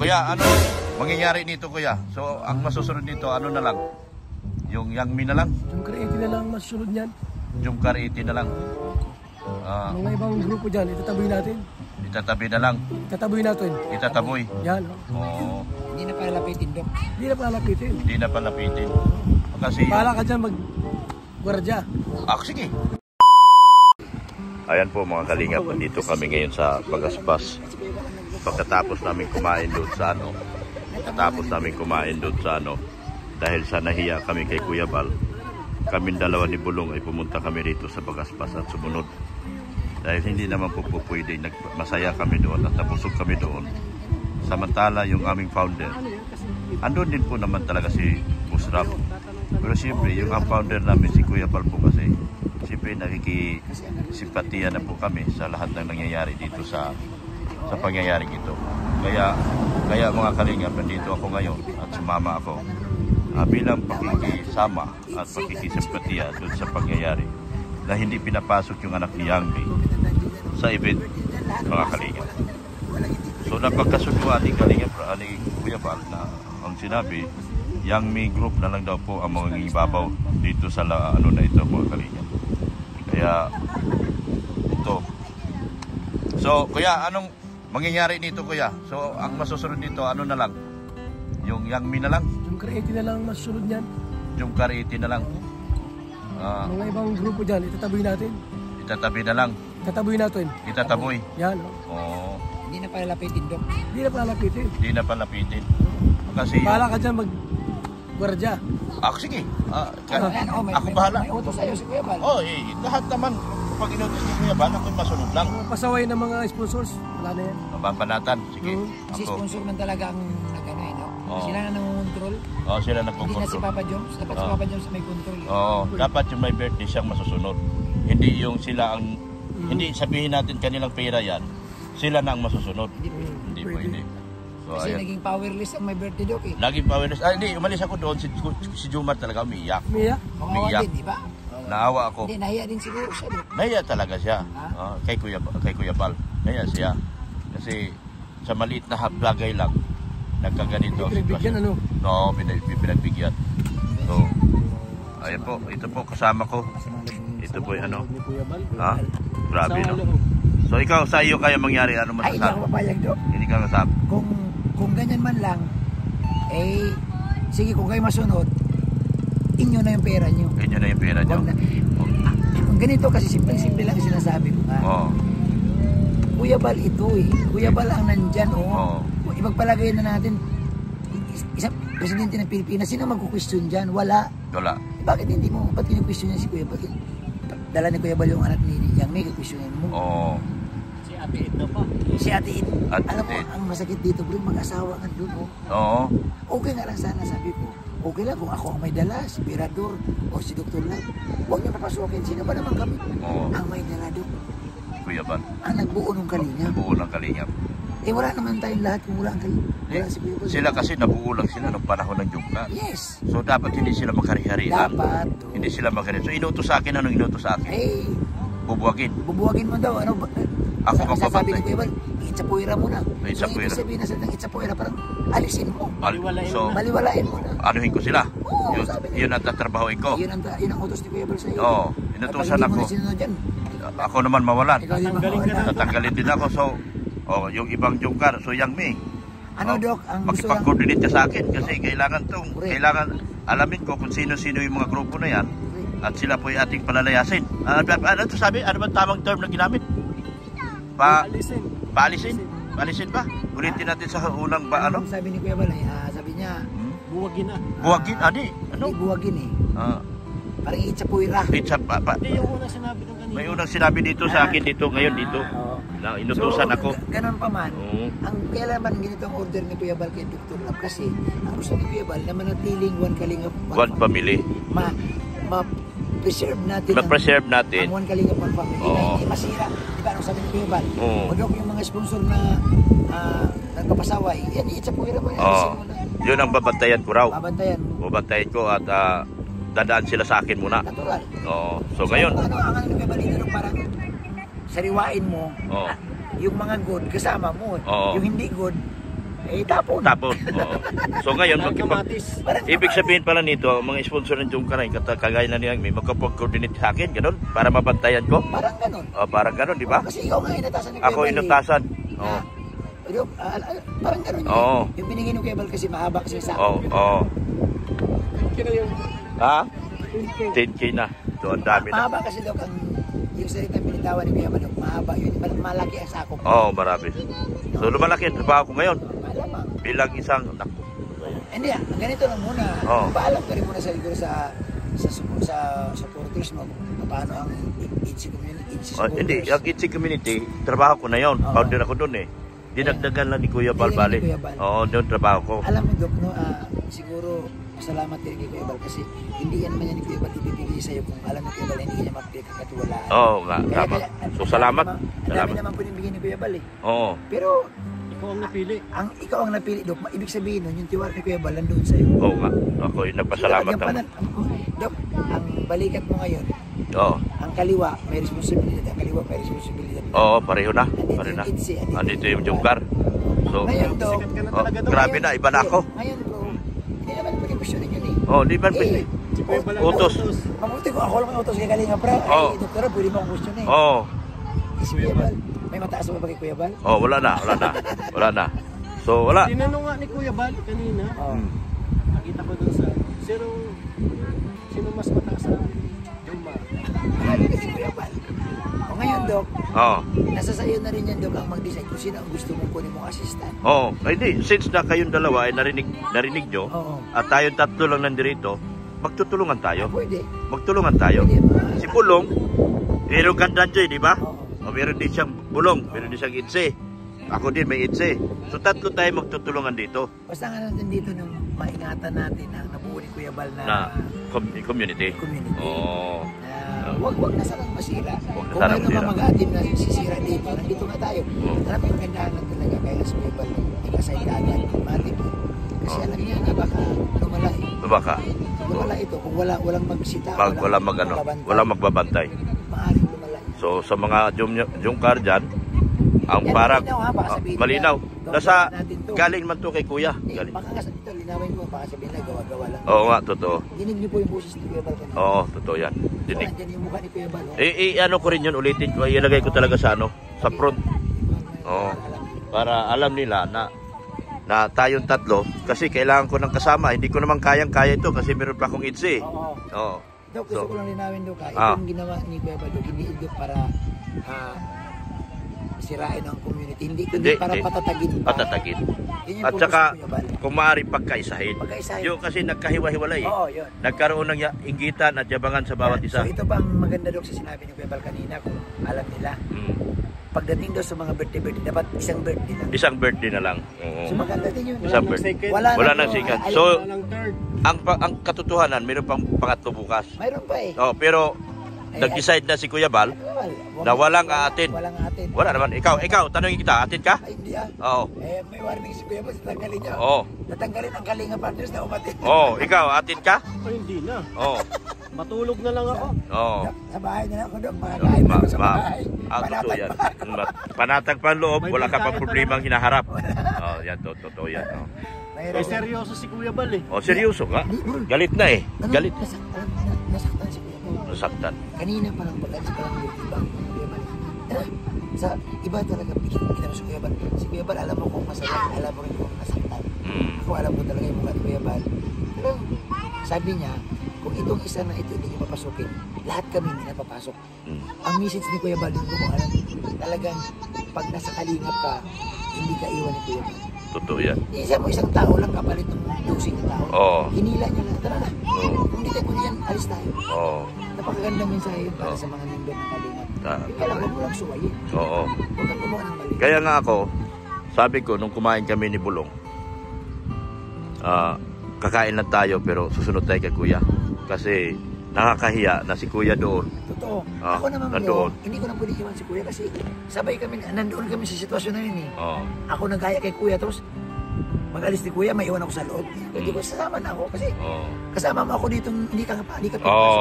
kuya, ano mangyayari nito kuya? So, ang masusunod nito, ano na lang? Yung Yangmi na lang? Yung Create na lang masusunod niyan. Yung Kariti na lang? Mga ibang grupo dyan, itataboy natin. Itatabi na lang? Itataboy natin. Itataboy? Yan. Oo. Hindi na palapitin, Dok. Hindi na palapitin. Hindi na palapitin. Kasi... Bahala ka dyan mag-guardya. Sige. Ayan po mga kalingap, nandito kami ngayon sa Bagaspas. Pagkatapos namin kumain doon sa dahil sa nahiya kami kay Kuya Bal, kaming dalawa ni Bulong ay pumunta kami rito sa Bagaspas at sumunod. Dahil hindi naman po pwede, masaya kami doon at nabusog kami doon. Samantala yung aming founder, andun din po naman talaga si Busrap. Pero siyempre yung ang founder namin si Kuya Bal po kasi, siyempre nakikisimpatiya na po kami sa lahat ng nangyayari dito sa pangyayaring ito. Kaya mga kalingap, nandito ako ngayon at sumama ako bilang pakikisama at pakikisimpatiya doon sa pangyayari na hindi pinapasok yung anak ni Yangmi sa event, mga kalingap. So napagkasundo ating kalingap, ating Kuya Bal na ang sinabi, Yangmi group na lang daw po ang mga ibabaw dito sa ano na ito, mga kalingap. Kaya ito. So kuya, anong mangyayari nito kuya? So ang masusunod nito, ano na lang? Yung Yangmi na lang? Yung Create na lang masusunod niyan. Yung Kariti na lang? Mga ibang grupo dyan, itataboy natin. Itatabi na lang? Itataboy natin. Itataboy? Yan. Oo. Hindi na palapitin, Dok. Hindi na palapitin. Hindi na palapitin. Kasi... Bahala ka dyan mag-guardya. Sige. Ako bahala. May utos sa'yo si Kuya Bal. Lahat naman. Kapag inutos ni Kuya Bal, ako'y masunod lang. Pasaway ng mga sponsors, wala na yan. Mapapanatan. Sige. Si sponsor man talaga ang nagano eh, no? Sila na nangongontrol. Sila Hindi na si nagkukontrol. Papa Jones. Dapat si Papa Jones may control. Dapat yung may birthday siyang masusunod. Hindi yung sila ang... Hindi sabihin natin kanilang pera yan. Sila na ang masusunod. Hindi pwede. So, Kasi naging powerless ang may birthday, Dok eh. Naging powerless. Hindi, umalis ako doon. Si Jumar talaga umiiyak. Miya? Kawawa din, di ba? Naawa ako. Hindi, nahiya din siguro siya, Dok. Nahiya talaga siya. Kay Kuya Bal. Nahiya siya. Kasi sa maliit na bagay lang, nagkaganito ang Pinagbigyan sitwasyon. No, pinagbigyan. So, ayan po. Ito po, kasama ko. Ito po yung ano. Grabe, no? So, ikaw, sa iyo kaya mangyari, ano Ay, hindi ako masasabi? papayag, Dok. Hindi ka masasabi. Kung ganyan man lang, sige, kung kayo masunod, inyo na yung pera nyo. Inyo na yung pera nyo. Ganito kasi simple lang sinasabi ko nga. Kuya Bal ito eh. Kuya Bal ang nandyan, Ipagpalagay na natin, isang presidente ng Pilipinas, sino magkukwestiyon dyan? Wala. Bakit hindi mo? Ba't kinukwestiyon niya si Kuya Bal? Dala ni Kuya Bal yung anak ni Yangmi, kukwestiyonin mo. Si Ate Ed na pa. Si Ate Ed. Alam mo, ang masakit dito, bro, mag-asawa nga doon. Okay nga lang sana, sabi ko. Okay lang kung ako ang may dala, si Pirador o si Dr. Lab. Huwag niyo papasukin. Sino ba naman kami? Ang may dala doon. Kuya Bal. Ang nagbuo ng kalingap. Nagbuo ng kalingap. Wala naman tayong lahat kung wala ang kalingap. Si sila kasi nabuo lang sila ng panahon ng Jungka. Yes. So dapat hindi sila magkari-harian. Dapat. Hindi sila magkari. So inutos sa akin, anong inutos sa akin? Bubuwagin. Bubuwagin mo daw. Ano, ako sabi ni Kuya Bal, itsapuira mo na. Itsapuira. So, ibig sabihin na sa itsapuira, parang alisin mo. So, baliwalain mo na. Anuhin ko sila. Yun ang tatrabahoin ko. Yun ang utos ni Kuya Bal sa'yo. Inutusan ako. Ako naman mawalan. Tatanggalin din ako. So, yung ibang Jungkar, so Yangmi. Ano, Dok? Makipag-coordinate ka sa akin kasi kailangan alamin ko kung sino-sino yung mga grupo na yan at sila po yung ating palalayasin. Ano ito sabi? Ano ba tamang term na ginamit? Paalisin? Paalisin ba? Ulitin natin sa unang ano? Sabi ni Kuya Bal, sabi niya, buwagin na. Buwagin? Ano? Hindi buwagin eh. Parang itsapuira. Hindi yung unang sinabi ng kanina. May unang sinabi dito sa akin dito, ngayon dito. Na inutusan ako. Ganun pa man, ang kailangan ganito ang order ni Kuya Bal kay Dr. Lab kasi ang gusto ni Kuya Bal na manatiling one kalingap, one family. Ma-preserve natin. Ma-preserve natin. Ang one kalingap, one family. Hindi masira. Di ba anong sabi ni Kuya Bal? Dok, yung mga sponsor na nagpapasaway, yan, itsapuira mo yan. Yun ang babantayan ko raw. Babantayan ko at dadaan sila sa akin muna. Natural. So ngayon. Ang Kuya Bal dito parang sariwain mo yung mga good kasama mo. Yung hindi good, Eh, tapon. Tapon. Oo. So ngayon, ibig sabihin pala nito, mga sponsor ng Jungkaray, kagaya na niya, may magkapag-coordinate sa akin, ganun, para mabantayan ko. Parang ganun. Parang ganun, di ba? Kasi ikaw nga inatasan ni Ako inutasan. Oo. Pero, parang ganun yun. Oo. Yung binigay ng Kuya Bal kasi mahaba kasi sa Oo. Oo. Ha? 10K na. So, ang dami na. mahaba kasi daw ang yung salita binitawan ni Kuya Bal, mahaba yun. Malaki ang sakop. Oo, marami. So, lumalaki ang trabaho ko ngayon. Malamang. Bilang isang, naku. Hindi ganito lang muna. Oo. Paalam ka rin muna sa siguro sa supporters mo. Paano ang ITSI community, ITSI supporters. Hindi, ang ITSI community, trabaho ko na yun. Oo. Founder ako doon eh. Dinagdagan lang ni Kuya Bal bali. Oo, doon trabaho ko. Alam mo, Dok, no, siguro salamat din kay Kuya Bal kasi hindi yan naman yan ni Kuya Bal ibibigay sa'yo kung alam ni Kuya Bal hindi niya mapagkakatiwalaan. Oo nga, tama. So, salamat. Ang dami naman po bigyan ni Kuya Bal eh. Oo. Pero, ikaw ang napili, Dok. Ibig sabihin nun, yung tiwala ni Kuya Bal nandun sa'yo. Oo nga. Ako yung nagpasalamat naman. Dok, ang balikat mo ngayon, Oo. ang kaliwa may responsibilidad, ang kaliwa may responsibilidad. Oo, pareho na. Pareho na. Andito yung ITSI, Andito yung Jungkar. So, ngayon, Dok, grabe na, iba na ako. ngayon, bro, hindi naman pag-question yun eh. Oo, di ba pwede? Utos. Mabuti ko, ako lang ang utos kay Kalinga Pra. Oo. Ay, doktora, pwede mo akong question eh. Oo. Si Kuya Bal, may mataas mo ba kay Kuya Bal? Oo, wala na. Wala na. So, wala. Tinanong nga ni Kuya Bal kanina. Oo. Nakita ko dun sa sino mas mataas sa Jumba? Marami kasi Kuya Bal. O ngayon, Dok, Oo. nasa sayo na rin yan, Dok, ang mag-decide kung sino ang gusto mong kunin mong assistant. Oo. Ay di, since na kayong dalawa ay narinig nyo, Oo. at tayong tatlo lang nandirito, magtutulungan tayo. Pwede. Magtulungan tayo. Pwede. Si Pulong, meron gandaan dyan, di ba? Oo. O meron din siyang bulong, meron din siyang itse. Ako din may itse. So tatlo tayo magtutulungan dito Basta nga natin dito nung maingatan natin ang nabuo ni Kuya Bal na community. community. Oo. Wag na sarang masira. Huwag na Kung sarang ano masira. mga mag-aatim na sisira dito, nandito nga tayo. Oo. Alam mo yung gandahan lang talaga kaya sa Kuya Bal, nag-aside ka agad, automatic. Kasi Oo. alam niya na baka lumala eh. Baka Lumala ito kung walang magsita, walang magbabantay. Maaaring lumala. So sa mga Jungkar dyan, ang Yan, parang malinaw, ha, baka sabihin malinaw. nila, Nasa natin to. galing man to kay Kuya. Galing. Baka nga ito, linawin ko, baka sabihin na gawa-gawa lang. Oo nga, totoo. Dinig niyo po yung boses ni Kuya Bal kanina. Oo, totoo yan. Dinig. Dinig. Yung mukha ni Kuya Bal. oh. Ano ko rin yun, ulitin ko. Ilagay ko talaga sa sa front. Oo. Para alam nila na tayong tatlo. Kasi kailangan ko ng kasama. Hindi ko naman kayang-kaya ito kasi meron pa akong itse. Oo. Oo. Dok, gusto ko lang linawin, Dok. Ah. Itong ginawa ni Kuya Bal, Dok, hindi ito para sirain ang community. Hindi para hindi. patatagin pa. Patatagin. Yun yung At purpose saka, ni Kuya Bal. kung maaari pagkaisahin. Pagkaisahin. Yung kasi nagkahiwa-hiwalay. Oo, yun. Nagkaroon ng inggitan at yabangan sa bawat isa. So ito ba ang maganda, Dok, sa sinabi ni Kuya Bal kanina kung alam nila. Mm. Pagdating daw sa mga birthday, dapat isang birthday lang. Isang birthday na lang. Oo. So maganda din yun. Isang birthday. Wala nang second. Alam So, mo, ang katotohanan, mayroon pang pangatlo bukas. mayroon pa eh. Oh, pero nag-decide na si Kuya Bal na walang aatin. Walang aatin. Wala naman. Ikaw, tanongin kita, atin ka? Ay, hindi ah. Oo. May warning si Kuya Bal, tatanggalin niya. Oo. Tatanggalin ang Kalinga Partners na umatin. Oo, ikaw, atin ka? Hindi na. Oo. Matulog na lang ako. Oo. Sa bahay na lang ako, Dok. Mga kain na ako sa bahay. Totoo yan. Panatag pa ang loob, wala ka pang problemang hinaharap. Oh, yan, totoo yan. Oh. Eh, seryoso si Kuya Bal eh. Oh, seryoso nga. Galit na eh. Galit. Nasaktan si Kuya Bal. Nasaktan. Kanina pa lang pag-alis pa lang yung iba. Kuya Bal. Sa iba talaga, kita mo si Kuya Bal. Si Kuya Bal, alam mo kung masaya, alam mo rin kung nasaktan. Ako alam ko talaga yung mukha ni Kuya Bal. Pero sabi niya, kung itong isa na ito hindi niyo papasukin, lahat kami hindi na papasok. Ang message ni Kuya Bal, kung alam, talagang pag nasa kalingap ka, hindi ka iwan ni Kuya Bal. Totoo yan. Isa mo isang tao lang kapalit ng dosing na tao. Oo. Hinila niya lang, tara na. Oo. Kung hindi tayo kundi yan, alis tayo. Oo. Napakaganda mensahe yun para sa mga nindot na kalingap. Kaya lang, huwag mo lang suwayin. Oo. Huwag kang gumawa ng mali. Kaya nga ako, sabi ko, nung kumain kami ni Bulong, kakain lang tayo pero susunod tayo kay Kuya. Kasi nakakahiya na si Kuya doon. Totoo. Ah, Ako naman nandoon. bro, hindi ko na pwede iwan si Kuya kasi sabay kami, nandoon kami sa sitwasyon na yun eh. Oo. Ako nagaya kay Kuya tapos mag-alis ni Kuya, may iwan ako sa loob. Hindi ko sasama na ako kasi Oo. kasama mo ako dito, hindi ka Oo,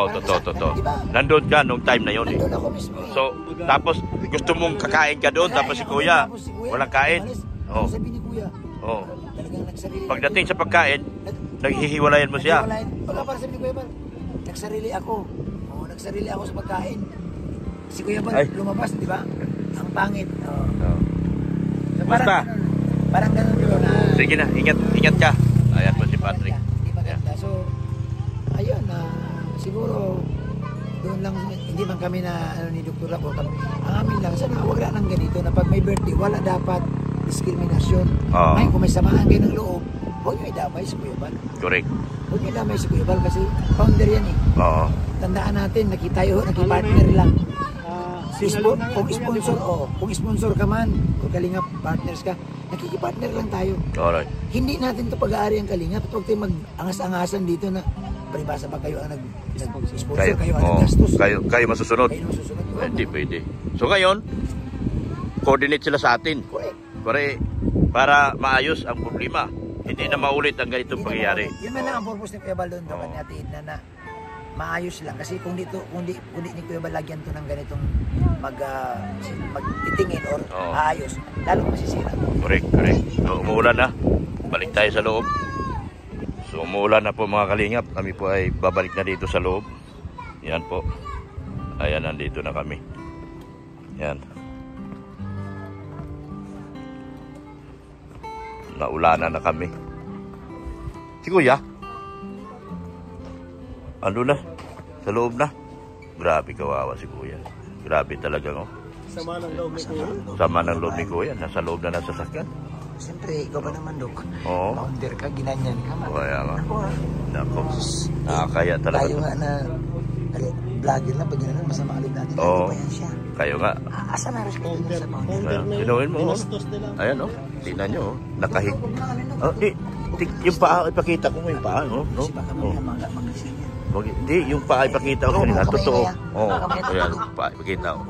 pinapasok. totoo. Diba? Nandun ka nung time na yun eh. Nandun ako mismo eh. So, tapos gusto mong kakain ka doon, tapos si Kuya, walang kain. Oo. Oo. Sabi ni Kuya, Oo. Pagdating sa pagkain, naghihiwalayan mo siya. Wala para sabi ni Kuya Bal, nagsarili ako. Oo, nagsarili ako sa pagkain. Si Kuya Bal, lumabas, di ba? Ang pangit. So, parang ganun yun. Sige na, ingat ka. Ayan po si Patrick. Hindi maganda. So, ayun, siguro, doon lang, hindi man kami na ni Dr. Rabo, ang amin lang, sana wala nang ganito na pag may birthday, wala dapat diskriminasyon. Ngayon, kung may samaan kayo ng loob, huwag nyo idamay si Kuya Bal. Correct. Huwag nyo idamay si Kuya Bal kasi founder yan eh. Oo. Tandaan natin, nakipartner lang. Kung sponsor ka man, kung Kalingap partners ka, nakikipartner lang tayo. Alright. Hindi natin ito pag-aari ang Kalingap. Huwag tayo mag-angas-angasan dito na paribasa pa kayo ang nag-sponsor, kayo ang nag-gastos. Kayo masusunod. Kayo masusunod. Hindi pwede. So ngayon, coordinate sila sa atin. Correct. Para maayos ang problema. Hindi na maulit ang ganitong pangyayari. Yun na lang ang purpose ni Kuya Bal doon natin na maayos lang. Kasi kung ni Kuya Bal lagyan to ng ganitong magtitingin or maayos, lalo masisira. Correct. So umuulan na. Balik tayo sa loob. So umuulan na po mga Kalingap. Kami po ay babalik na dito sa loob. Yan po. Ayan, nandito na kami. Yan. Naulanan na kami. Si Kuya, ano na? Sa loob na? Grabe, kawawa si Kuya. Grabe talaga, no? Sama ng loob ni Kuya. Sama ng loob ni Kuya. Nasa loob na nasa sasakyan. Siyempre, ikaw pa naman, Dok. Oo. Founder ka, ginanyan ka. Kaya nga. Nako. Nakakaya talaga. Tayo nga na vlogger lang, pag gano'n, masama alog natin. Oo. Pa yan siya. Kayo nga. Asa na respeto niya sa founder? Sinuhin mo. Ayan, oh. Tingnan nyo, oh. Nakahig. Yung paa, ipakita ko mo yung paa, no? Kasi baka mag-isip yan. Hindi, yung paa ipakita ko kanina. Totoo. Oo. Ayan, paa ipakita ko.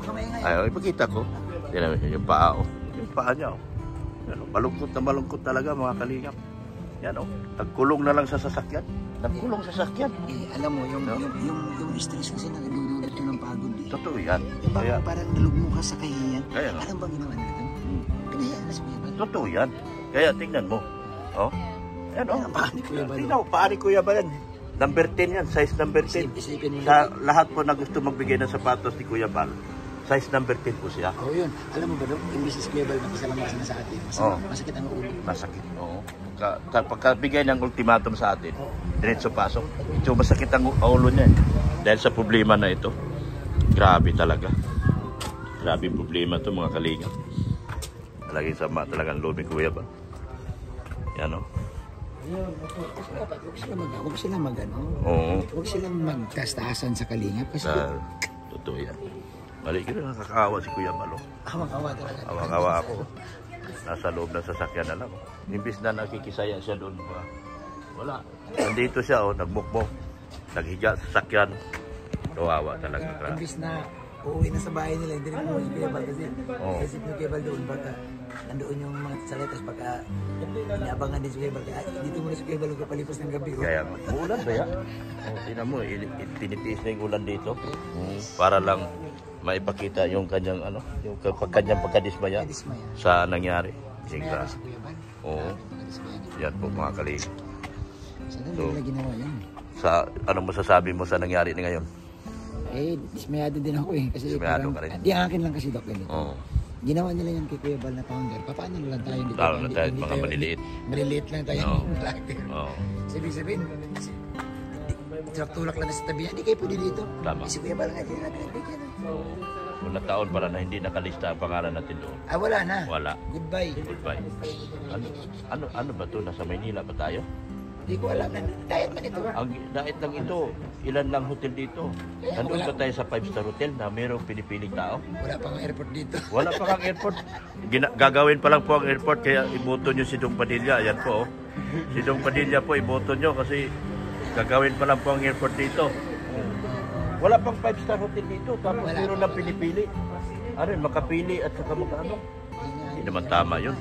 Ayaw, ipakita ko. Tingnan mo, yung paa, oh. Yung paa niya, oh. Malungkot talaga mga Kalingap. Yan, oh. Nagkulong na lang sa sasakyan. Nagkulong sa sasakyan. Alam mo, yung stress kasi nagdudulot yun ng pagod. Totoo yan. Kaya parang nalugmo ka sa kahihiyan. Kaya nga. Alam bang ginawa natin? Pinahiyaan na si Kuya Bal. Totoo yan. Kaya tingnan mo. Oh. Yan, oh. Ang paa ni Kuya Bal. Tingnan mo, paa ni Kuya Bal yan. Number 10 yan, size number 10. Isipin mo Sa lahat po na gusto magbigay ng sapatos ni Kuya Bal, size number 10 po siya. Oo yun. Alam mo ba, Dok? Imbis si Kuya Bal makisalamakasana sa atin. Masakit ang ulo. Masakit, oo. Pagkabigay ng ultimatum sa atin, diretso pasok. Ito masakit ang ulo niya. Dahil sa problema na ito. Grabe talaga. Grabe yung problema ito mga Kalingap. Talagang sama talagang loob ni Kuya Bal. Yan, o. Huwag sila huwag silang magtastasan sa Kalingap kasi totoo yan. Mali ka rin, nakakaawa si Kuya Bal. Awang-awa talaga. Awang-awa ako. Nasa loob ng sasakyan na lang. Imbis na nakikisaya siya doon. Wala. Nandito siya, nagmukmok. Naghiga sa sasakyan. Kawawa talaga. Imbis na uuwi na sa bahay nila, hindi rin mo si Kuya Bal kasi isip ni Kuya Bal doon. Baka nandoon yung mga saletas, baka inaabangan din si Kuya Bal. Dito muna si Kuya Bal palipas ng gabi. Kaya ulan ba yan? Tingnan mo, tinitiis na yung ulan dito. Para lang maipakita yung kanyang yung kanyang pagkadismaya sa nangyari. Singka. Oo. Yan po mga Kalingap. So, ginawa yan. Anong masasabi mo sa nangyari ni ngayon? Dismayado din ako kasi dismayado ka rin? Di akin lang kasi, Dok. Oo. Ginawa nila yan kay Kuya Bal na founder. Paano lang tayo? Lalo na tayo mga maliliit. Maliliit lang tayo. Oo. Sabihin, tulak lang na sa tabi. Hindi kayo pwede dito. Tama. Si Kuya Bal nga din natin. Una taon para na hindi nakalista ang pangalan natin doon. Wala na. Wala. Goodbye. Ano ba ito? Nasa Maynila ba tayo? Hindi ko alam. Diet man ito. Ang diet lang ito. Ilan lang hotel dito? Nandun pa tayo sa 5-star hotel na mayroong pinipiling tao. Wala pang airport dito. Wala pa kang airport. Gagawin pa lang po ang airport kaya iboto nyo si Dong Padilla. Ayan po. Si Dong Padilla po iboto nyo kasi gagawin pa lang po ang airport dito. Wala pang 5-star hotel dito. Tapos mayroon lang pinipili. Makapili at saka magkano. Hindi naman tama yun.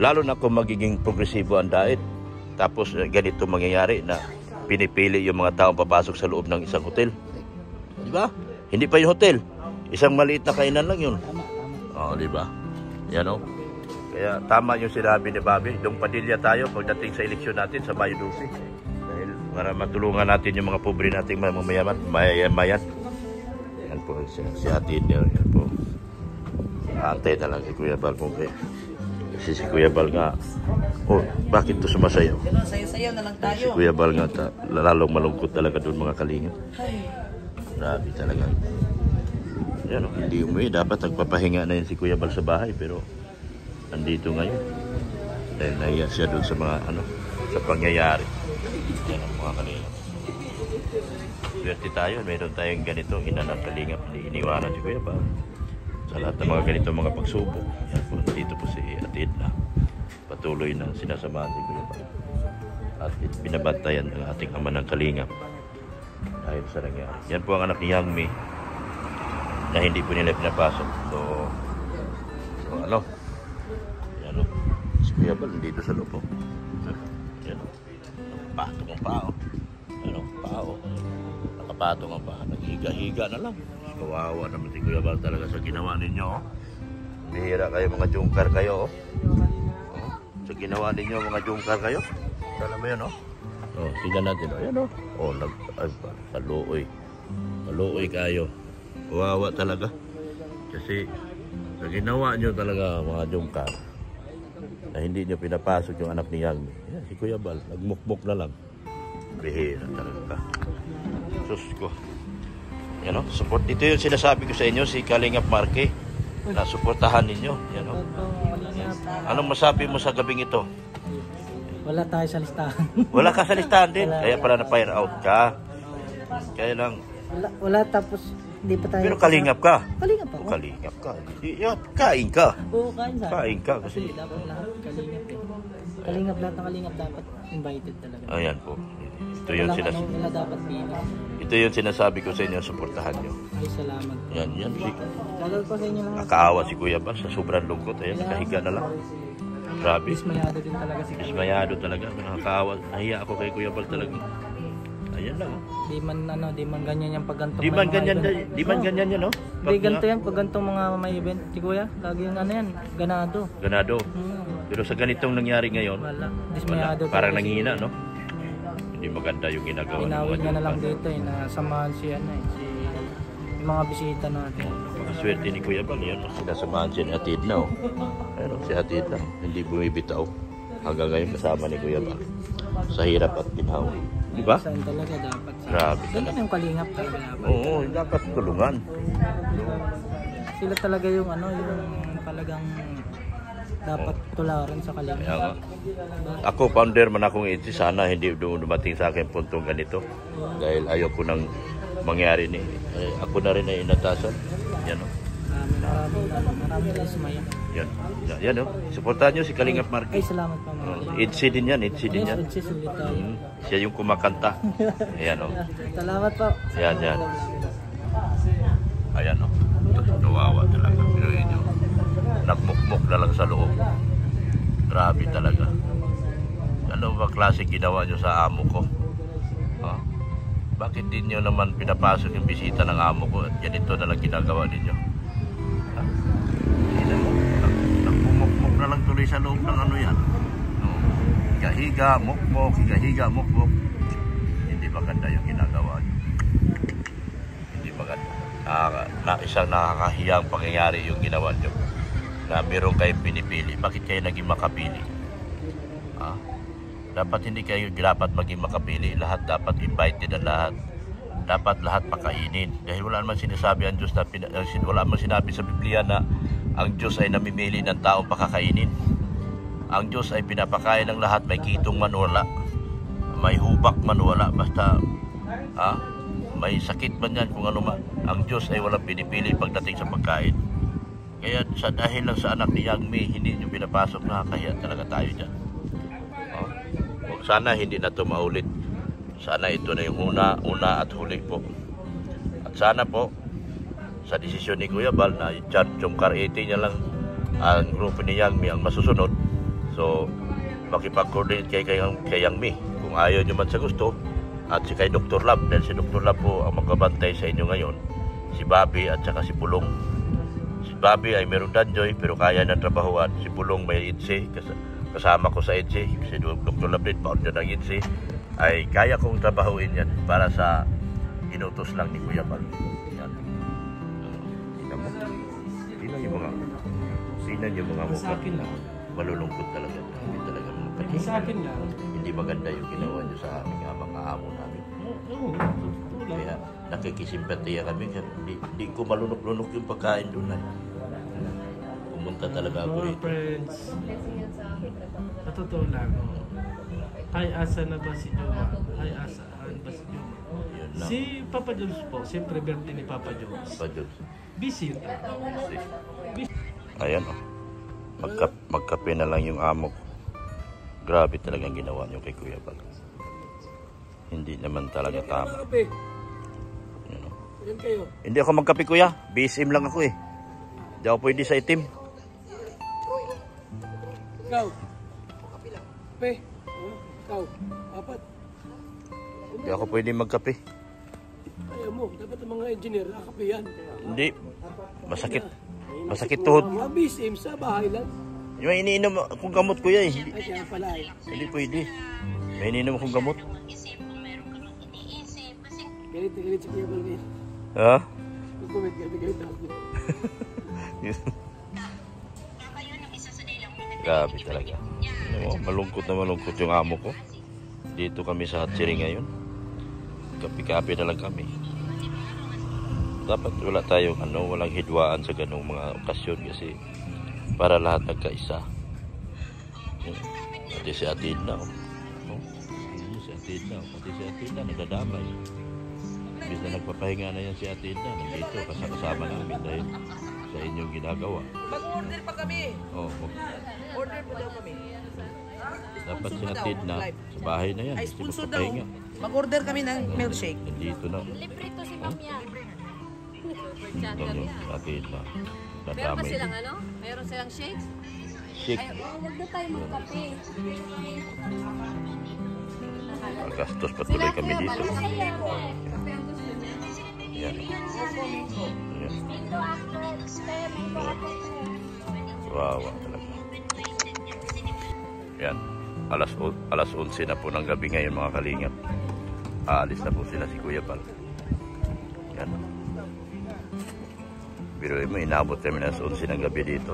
Lalo na kung magiging progresibo ang diet. Tapos ganito mangyayari na pinipili yung mga taong papasok sa loob ng isang hotel. Di ba? Hindi pa yung hotel. Isang maliit na kainan lang yun. Tama. Oo, di ba? Yan o. Kaya tama yung sinabi ni Bobby, Dong Padilla tayo pagdating sa eleksyon natin sa Mayo 12. Dahil para matulungan natin yung mga pobre nating mamayaman, mayan. Yan po, si Ate Idel, yan po. Antay na lang kay Kuya Bal po kayo. Kasi si Kuya Bal nga, oh, bakit to sumasayaw? Sayo-sayo na lang tayo. Si Kuya Bal nga, lalong malungkot talaga doon mga kalingap. Grabe talaga. Yan o, hindi umuwi. Dapat nagpapahinga na yun si Kuya Bal sa bahay. Pero, nandito ngayon. Dahil nahiya siya doon sa mga, sa pangyayari. Yan ang mga kalingap. Swerte tayo. Meron tayong ganito. Hinanang kalingap. Hindi iniwanan si Kuya Bal. Sa lahat ng mga ganito mga pagsubok. Yan po, dito po si Ate Edna. Patuloy na sinasamahan si Kuya Bal. At binabantayan ng ating ama ng kalingap. Dahil sa nangyari. Yan po ang anak ni Yang Mi na hindi po nila pinapasok. So yan o. Si Kuya Bal dito sa loob po. Yan o. Nakapatong ang pao. Pao. Nakapatong ang pao. Naghiga-higa na lang. Kawawa naman si Kuya Bal talaga sa ginawa ninyo. Oh. Bihira kayo mga jungkar kayo. Oh. Sa ginawa ninyo mga jungkar kayo. Alam mo yun o. Oh, tingnan natin. Ayan o. Oh, paluoy kayo. Kawawa talaga. Kasi sa ginawa nyo talaga mga jungkar na hindi nyo pinapasok yung anak ni Yang Mi. Yan, si Kuya Bal, nagmukmuk na lang. Bihira talaga. Sus ko. Yan o, support. Ito yung sinasabi ko sa inyo, si Kalingap Marque, na suportahan ninyo. Yan o. Anong masabi mo sa gabing ito? Wala tayo sa listahan. Wala ka sa listahan din. Kaya pala na-fire out ka. Kaya lang. Wala tapos hindi pa tayo. Pero kalingap ka. Kalingap ako. Kalingap ka. Kain ka. Oo, kain sa. Kain ka kasi. Dapat lahat kalingap eh. Kalingap, lahat ng kalingap dapat invited talaga. Ayan po. Ito yung sinasabi. Wala dapat pili. Ito yung sinasabi ko sa inyo, suportahan nyo. Ay, salamat. Yan. Lalo po sa inyo lahat. Nakaawa si Kuya Bal sa sobrang lungkot. Ayan, nakahiga na lang. Grabe. Dismayado din talaga si Kuya. Dismayado talaga. Nakakaawa. Nahiya ako kay Kuya Bal talaga. Ayan lang. Di man ganyan yung pagganto. Di man ganyan yan, no? Hindi ganito yan, pag ganitong mga may event. Si Kuya, lagi yung yan, ganado. Pero sa ganitong nangyari ngayon, wala. Dismayado. Parang nanghina, no? Hindi maganda yung ginagawa. Inawid na lang dito nasamahan siya yung mga bisita natin. Swerte ni Kuya Bal, yan. Sinasamahan siya ni Ate Edna, oh. Ayun, si Ate Edna, hindi bumibitaw. Hanggang ngayon kasama ni Kuya Bal. Sa hirap at ginhawa. Di ba? Saan talaga dapat. Grabe Saan talaga. yung kalingap talaga dapat. Oo, dapat tulungan. Sila talaga yung yung talagang dapat tularan sa kalingap. Kaya nga. Ako, founder man akong itsi, sana hindi dumating sa akin puntong ganito. Dahil ayaw ko nang mangyari ni. Ako na rin ay inatasan. Yan o. Maraming ismaya. Yan o. Supportahan nyo si Kalingap Marque. Ay, salamat pa mga. Itsi din yan. Yes, ulit tayo. Siya yung kumakanta. Ayan o. Salamat po. Yan. Ayan o. Nawawa talaga. Pero yun nagmukmuk na lang sa loob. Grabe talaga. Ano ba klase ginawa nyo sa amo ko? Bakit din nyo naman pinapasok yung bisita ng amo ko at ganito na lang ginagawa ninyo? Nagmumukmuk na lang tuloy sa loob ng yan. Higa-higa, mukmuk, mukmuk. Hindi maganda yung ginagawa nyo. Hindi maganda. Isang nakakahiyang pangyayari yung ginawa nyo. Na meron kayong pinipili. Bakit kayo naging makapili? Dapat hindi kayo dapat maging makapili. Lahat dapat invited ang lahat. Dapat lahat pakainin. Dahil wala naman sinasabi ang Diyos na wala naman sinabi sa Biblia na ang Diyos ay namimili ng taong pakakainin. Ang Diyos ay pinapakain ng lahat. May kitong man wala. May hubak man wala. Basta may sakit man yan kung ano man. Ang Diyos ay walang pinipili pagdating sa pagkain. Kaya dahil lang sa anak ni Yang Mi, hindi nyo pinapasok, nakakahiya talaga tayo dyan. Sana hindi na ito maulit. Sana ito na yung una at huli po. At sana po, sa desisyon ni Kuya Bal na Jungkar 80 niya lang ang grupo ni Yang Mi ang masusunod. So, makipag-coordinate kay Yang Mi. Kung ayaw nyo man sa gusto, at si kay Dr. Lab, dahil si Dr. Lab po ang magkabantay sa inyo ngayon. Si Bobby at saka si Pulong. Bobby ay meron danjoy pero kaya na trabahuan. Si Bulong may EDC, kasama ko sa EDC. Si Dr. Labrit, founder ng EDC, ay kaya kong trabahuin yan para sa inutos lang ni Kuya Bal. Yan. Tingnan mo. Tingnan yung mga mukha. Sa akin lang. Malulungkot talaga. Hindi talaga mga pagkakas. Sa akin lang. Hindi maganda yung ginawa nyo sa aming mga amo namin. Oo. Kaya nakikisimpatiya kami. Hindi ko malunok-lunok yung pagkain doon. Pumunta talaga ako More rito. friends. Sa totoo lang. Ay, asa na ba si Joma? Ay, asaan ba si Joma? Yun lang. Si Papa Jones po. Siyempre, birthday ni Papa Jones. Pa Diyos. Busy yung trabaho. Ayan o. Magkape na lang yung amo ko. Grabe talagang ginawa nyo kay Kuya Bal. Hindi naman talaga tama. Yun o. Hindi ako magkape, Kuya. BSM lang ako eh. Hindi ako pwede sa itim. Ikaw. Pe. Ikaw. Apat. Hindi ako pwede magkape. Ayaw mo. Dapat ang mga engineer. Akape yan. Hindi. Masakit. Masakit tuhod. Mga BSM sa bahay lang. Yung iniinom akong gamot, Kuya eh. Hindi, Ay, kaya pala eh. hindi pwede. May iniinom akong gamot. Galit na galit si Kuya Balvin. Ha? Comment, galit ako. Grabe talaga. Malungkot na malungkot yung amo ko. Dito kami sa Hatsiri ngayon. Kapi-kapi na lang kami. Dapat wala tayong walang hidwaan sa ganung mga okasyon kasi para lahat nagkaisa. Pati si Atidna. Si Atidna. Pati si Atidna nagdadamay. Imbis na nagpapahinga na yan si Atidna. Nandito kasama namin dahil sa inyong ginagawa. Mag-order pa kami. Oh, Order po daw kami. dapat si Atidna sa bahay na yan. Ay, Kasi sponsor daw. magpapahinga. Mag-order kami ng milkshake. Nandito na. Libre to si Mamya. Ito yung Atidna. Meron ba Nadamay. silang Meron silang shakes? Shake. Ay, huwag na tayo magkape. Magastos pa tuloy kami dito. Yan. Yan. Wawa talaga. Yan. Alas 11 na po ng gabi ngayon mga kalingap. Aalis na po sila si Kuya Bal. Yan. Pero inabot kami na alas 11 ng gabi dito.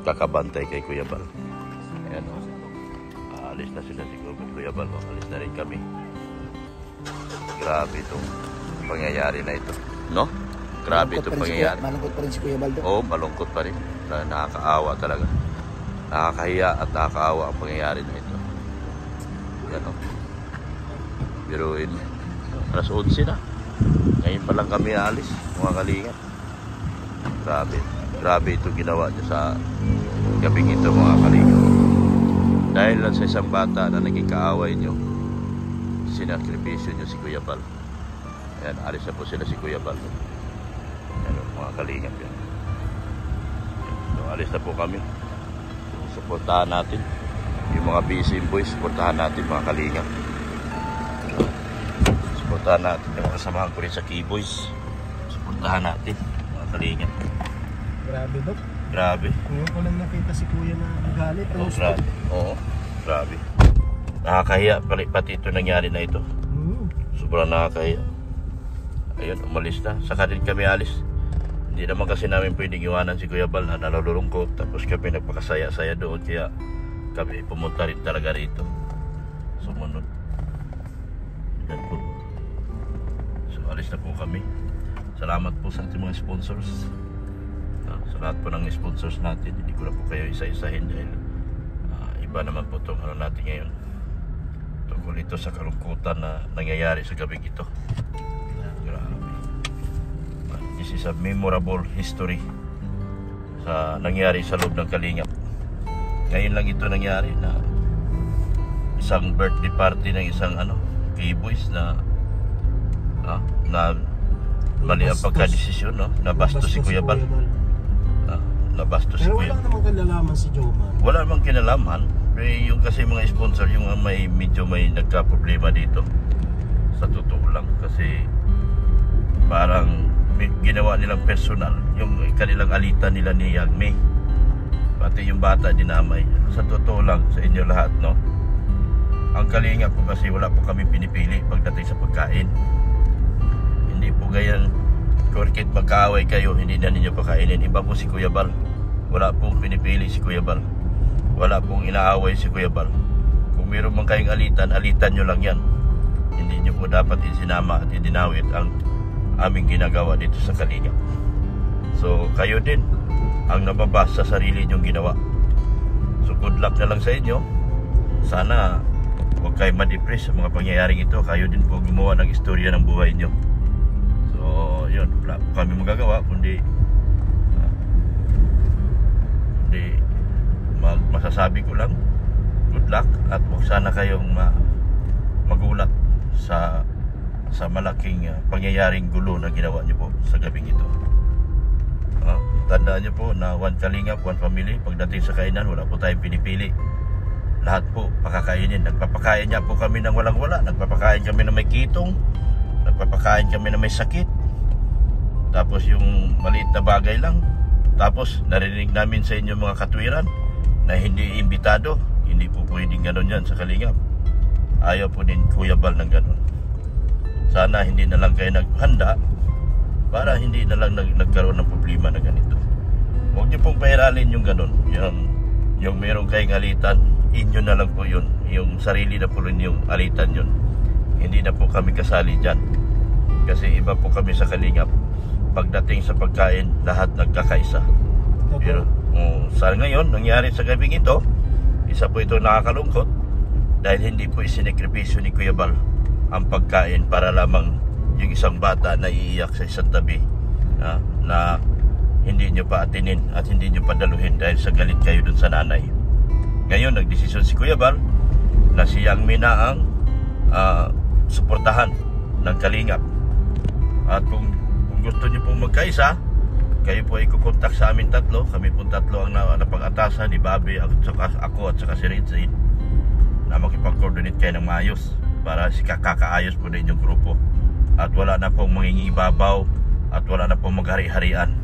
Kakabantay kay Kuya Bal. Ayan o. Aalis na sila si Kuya Bal. Aalis na rin kami. Grabe itong pangyayari na ito. No? Grabe itong pangyayari. Malungkot pa rin si Kuya Baldo. Oo, malungkot pa rin. Nakakaawa talaga. Nakakahiya at nakakaawa ang pangyayari na ito. Yan o. Pero alas 11 na. Ngayon pa lang kami aalis, mga kalingap. Grabe. Grabe ito ginawa niya sa gabing ito, mga kalingap. Dahil lang sa isang bata na naging kaaway niyo, sinakripisyo niyo si Kuya Bal. Ayan, alis na po sila si Kuya Bal. Ayan, mga kalingap yan. So, alis na po kami. Suportahan natin yung mga BSM boys. Suportahan natin mga kalingap. Suportahan natin yung mga kasamahan ko rin sa Keyboys. Suportahan natin mga kalingap. Grabe, Dok. Grabe. Ngayon ko lang nakita si Kuya na galit. Oo, grabe. Oo, grabe. Nakakahiya pati ito nangyari na ito. Sobrang nakakahiya. Ayun, umalis na. Saka din kami alis. Hindi naman kasi namin pwedeng iwanan si Kuya Bal na nalulungkot. Tapos kami nagpakasaya-saya doon. Kaya kami pumunta rin talaga rito. Sumunod. Yan po. So alis na po kami. Salamat po sa ating mga sponsors. Sa lahat po ng sponsors natin. Hindi ko na po kayo isa-isahin dahil iba naman po itong natin ngayon. Tungkol ito sa kalungkutan na nangyayari sa gabing ito. Grabe. This is a memorable history sa nangyari sa loob ng Kalingap. Ngayon lang ito nangyari na isang birthday party ng isang Keyboys na mali ang pagkadesisyon, no? Nabastos si Kuya Bal. Nabastos si Pero Kuya. wala namang kinalaman si Jomar. Wala namang kinalaman. Yung kasi mga sponsor yung medyo may nagka-problema dito. Sa totoo lang kasi parang ginawa nilang personal yung kanilang alitan nila ni Yagme, pati yung bata dinamay. Sa totoo lang sa inyo lahat, no, ang Kalingap po kasi wala po kami pinipili pagdating sa pagkain. Hindi po gayan korkit magkaaway kayo hindi na ninyo pakainin. Iba po si Kuya Bal, wala pong pinipili si Kuya Bal, wala pong inaaway si Kuya Bal. Kung meron man kayong alitan, alitan nyo lang yan. Hindi nyo po dapat isinama at idinawit ang aming ginagawa dito sa Kalingap. So kayo din ang nababas sa sarili nyong ginawa. So good luck na lang sa inyo. Sana huwag kayo ma-depress sa mga pangyayaring ito. Kayo din po gumawa ng istorya ng buhay nyo. So yun, wala po kami magagawa kundi masasabi ko lang good luck at huwag sana kayong magulat sa malaking pangyayaring gulo na ginawa niyo po sa gabing ito. Tandaan niyo po na one Kalingap, one family. Pagdating sa kainan, wala po tayong pinipili. Lahat po pakakainin. Nagpapakain niya po kami ng walang-wala. Nagpapakain kami na may kitong, nagpapakain kami na may sakit. Tapos yung maliit na bagay lang. Tapos narinig namin sa inyo mga katwiran na hindi imbitado. Hindi po pwedeng gano'n yan sa Kalingap. Ayaw po din Kuya Bal ng gano'n. Sana hindi na lang kayo naghanda para hindi na lang nagkaroon ng problema na ganito. Huwag niyo pong pairalin yung gano'n. Yung meron kayong alitan, inyo na lang po yun. Yung sarili na po rin yung alitan yun. Hindi na po kami kasali dyan. Kasi iba po kami sa Kalingap. Pagdating sa pagkain, lahat nagkakaisa. Pero sa ngayon, nangyari sa gabing ito, isa po ito nakakalungkot dahil hindi po isinekripisyo ni Kuya Bal ang pagkain para lamang yung isang bata na iiyak sa isang tabi na hindi nyo pa atinin at hindi nyo padaluhin dahil sa galit kayo dun sa nanay. Ngayon, nagdesisyon si Kuya Bal na si Yangme na ang suportahan ng Kalingap. At kung gusto nyo pong magkaisa, kayo po ay kukontak sa amin tatlo. Kami po tatlo ang napag-atasan ni Bobby at saka ako at saka si Rizin na makipag-coordinate kayo ng maayos para kakaayos po na inyong grupo. At wala na pong mangingibabaw at wala na pong maghari-harian.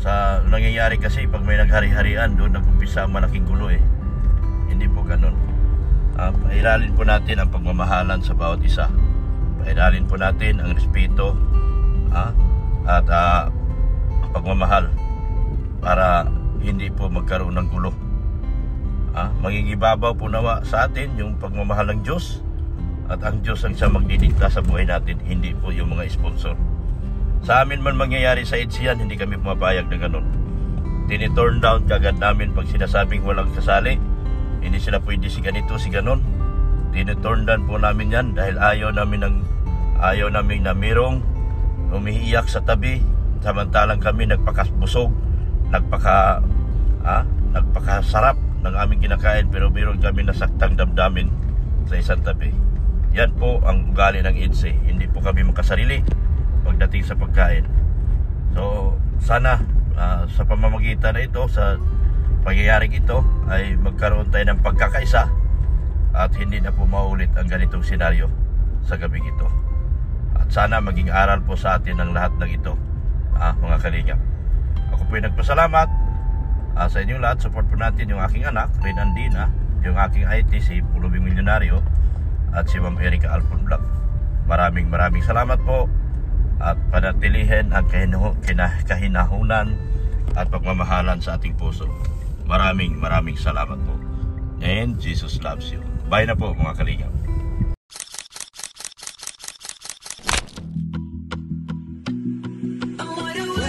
Sa nangyayari kasi pag may naghari-harian, doon nag-umpisa ang malaking gulo eh. Hindi po ganun. Pairalin po natin ang pagmamahalan sa bawat isa. Pairalin po natin ang respeto at pagmamahal para hindi po magkaroon ng gulo. Mangingibabaw po nawa sa atin yung pagmamahal ng Diyos at ang Diyos ang siyang magdidikta sa buhay natin, hindi po yung mga sponsor. Sa amin man mangyayari sa EDSA, hindi kami pumapayag na ganun. Tini-turn down kagad namin pag sinasabing walang kasali. Hindi sila pwede si ganito, si ganon. Tini-turn down po namin yan dahil ayaw namin na mayroong umiiyak sa tabi samantalang kami nagpakabusog, nagpakasarap ng aming kinakain, pero mayroon kami nasaktang damdamin sa isang tabi. Yan po ang ugali ng EDSA. Hindi po kami makasarili pagdating sa pagkain. So sana sa pamamagitan na ito, sa pangyayaring ito, ay magkaroon tayo ng pagkakaisa at hindi na po maulit ang ganitong senaryo sa gabing ito. At sana maging aral po sa atin ang lahat ng ito, mga Kalingap. Ako po ay nagpasalamat sa inyong lahat. Support po natin yung aking anak, Rin Andina, yung aking IT, si Pulubing Milyonaryo, at si Ma'am Erica Alpon Vlog. Maraming salamat po at panatilihin ang kahinahunan at pagmamahalan sa ating puso. Maraming salamat po. And Jesus loves you. Bye na po mga Kalingap.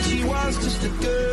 She was just a girl